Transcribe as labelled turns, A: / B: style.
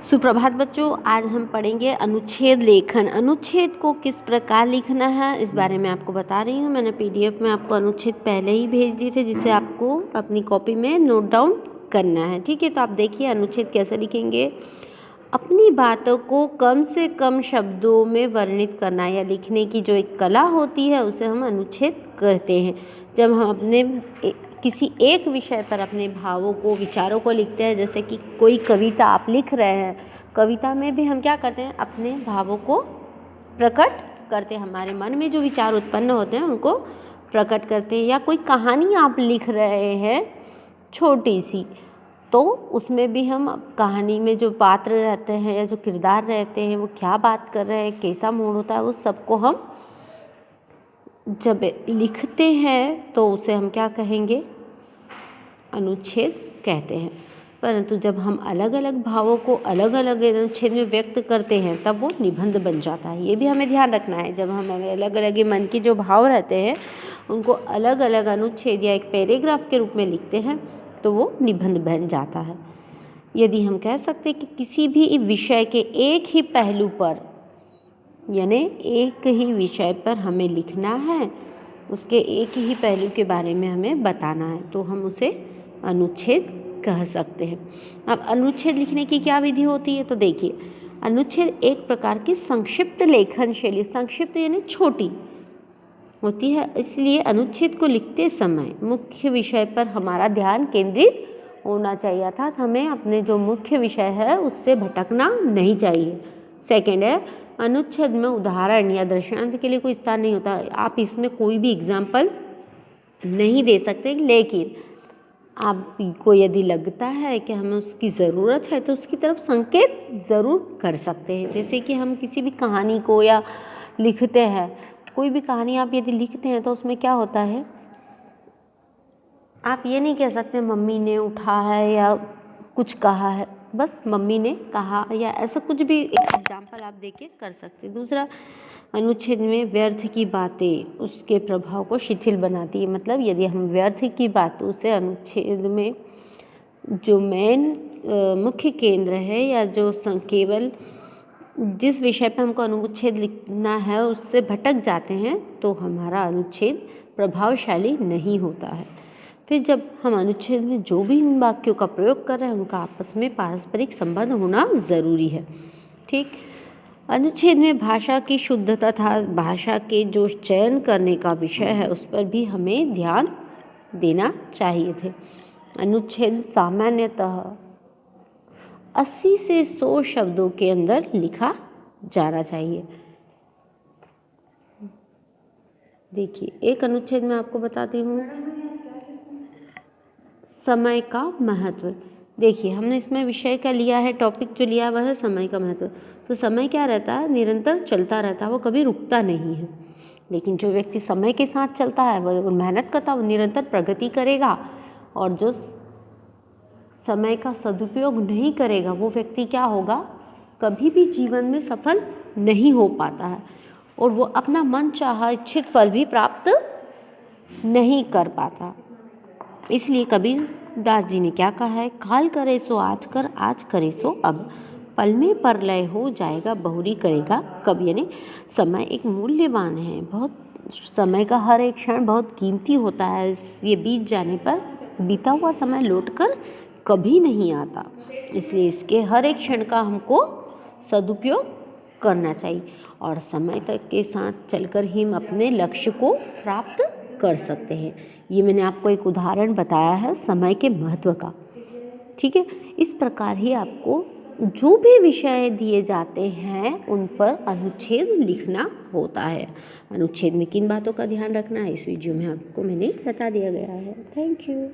A: सुप्रभात बच्चों, आज हम पढ़ेंगे अनुच्छेद लेखन। अनुच्छेद को किस प्रकार लिखना है इस बारे में आपको बता रही हूँ। मैंने पीडीएफ में आपको अनुच्छेद पहले ही भेज दिए थे, जिसे आपको अपनी कॉपी में नोट डाउन करना है। ठीक है, तो आप देखिए अनुच्छेद कैसे लिखेंगे। अपनी बातों को कम से कम शब्दों में वर्णित करना या लिखने की जो एक कला होती है उसे हम अनुच्छेद कहते हैं। जब हम अपने किसी एक विषय पर अपने भावों को, विचारों को लिखते हैं, जैसे कि कोई कविता आप लिख रहे हैं, कविता में भी हम क्या करते हैं, अपने भावों को प्रकट करते हैं। हमारे मन में जो विचार उत्पन्न होते हैं उनको प्रकट करते हैं। या कोई कहानी आप लिख रहे हैं छोटी सी, तो उसमें भी हम कहानी में जो पात्र रहते हैं या जो किरदार रहते हैं वो क्या बात कर रहे हैं, कैसा मूड होता है, उस सबको हम जब लिखते हैं तो उसे हम क्या कहेंगे, अनुच्छेद कहते हैं। परंतु जब हम अलग अलग भावों को अलग अलग अनुच्छेद में व्यक्त करते हैं तब वो निबंध बन जाता है। ये भी हमें ध्यान रखना है। जब हम अलग अलग मन के जो भाव रहते हैं उनको अलग अलग अनुच्छेद या एक पैराग्राफ के रूप में लिखते हैं तो वो निबंध बन जाता है। यदि हम कह सकते हैं कि किसी भी विषय के एक ही पहलू पर, यानी एक ही विषय पर हमें लिखना है, उसके एक ही पहलू के बारे में हमें बताना है, तो हम उसे अनुच्छेद कह सकते हैं। अब अनुच्छेद लिखने की क्या विधि होती है, तो देखिए, अनुच्छेद एक प्रकार की संक्षिप्त लेखन शैली, संक्षिप्त यानी छोटी होती है। इसलिए अनुच्छेद को लिखते समय मुख्य विषय पर हमारा ध्यान केंद्रित होना चाहिए, अर्थात हमें अपने जो मुख्य विषय है उससे भटकना नहीं चाहिए। सेकेंड है, अनुच्छेद में उदाहरण या दृष्टांत के लिए कोई स्थान नहीं होता। आप इसमें कोई भी एग्जाम्पल नहीं दे सकते, लेकिन आपको यदि लगता है कि हमें उसकी ज़रूरत है तो उसकी तरफ संकेत ज़रूर कर सकते हैं। जैसे कि हम किसी भी कहानी को या लिखते हैं, कोई भी कहानी आप यदि लिखते हैं तो उसमें क्या होता है, आप ये नहीं कह सकते मम्मी ने उठा है या कुछ कहा है, बस मम्मी ने कहा या ऐसा कुछ भी एक एग्जाम्पल आप देके कर सकते हैं। दूसरा, अनुच्छेद में व्यर्थ की बातें उसके प्रभाव को शिथिल बनाती है। मतलब यदि हम व्यर्थ की बातों से अनुच्छेद में जो मेन मुख्य केंद्र है या जो केवल जिस विषय पर हमको अनुच्छेद लिखना है उससे भटक जाते हैं तो हमारा अनुच्छेद प्रभावशाली नहीं होता है। फिर जब हम अनुच्छेद में जो भी इन वाक्यों का प्रयोग कर रहे हैं उनका आपस में पारस्परिक संबंध होना ज़रूरी है। ठीक, अनुच्छेद में भाषा की शुद्धता तथा भाषा के जो चयन करने का विषय है उस पर भी हमें ध्यान देना चाहिए थे। अनुच्छेद सामान्यतः 80 से 100 शब्दों के अंदर लिखा जाना चाहिए। देखिए, एक अनुच्छेद में आपको बताती हूँ, समय का महत्व। देखिए, हमने इसमें विषय का लिया है, टॉपिक जो लिया वह है समय का महत्व। तो समय क्या रहता है, निरंतर चलता रहता है, वो कभी रुकता नहीं है। लेकिन जो व्यक्ति समय के साथ चलता है वह मेहनत करता है, वो निरंतर प्रगति करेगा। और जो समय का सदुपयोग नहीं करेगा वो व्यक्ति क्या होगा, कभी भी जीवन में सफल नहीं हो पाता है और वो अपना मनचाहा इच्छित फल भी प्राप्त नहीं कर पाता। इसलिए कबीरदास जी ने क्या कहा है, काल करे सो आज कर, आज करे सो अब, पल में परलय हो जाएगा, बहुरी करेगा कब। यानी समय एक मूल्यवान है, बहुत समय का हर एक क्षण बहुत कीमती होता है। ये बीत जाने पर बीता हुआ समय लौटकर कभी नहीं आता, इसलिए इसके हर एक क्षण का हमको सदुपयोग करना चाहिए और समय तक के साथ चलकर ही हम अपने लक्ष्य को प्राप्त कर सकते हैं। ये मैंने आपको एक उदाहरण बताया है समय के महत्व का। ठीक है, इस प्रकार ही आपको जो भी विषय दिए जाते हैं उन पर अनुच्छेद लिखना होता है। अनुच्छेद में किन बातों का ध्यान रखना है इस वीडियो में आपको मैंने बता दिया गया है। Thank you.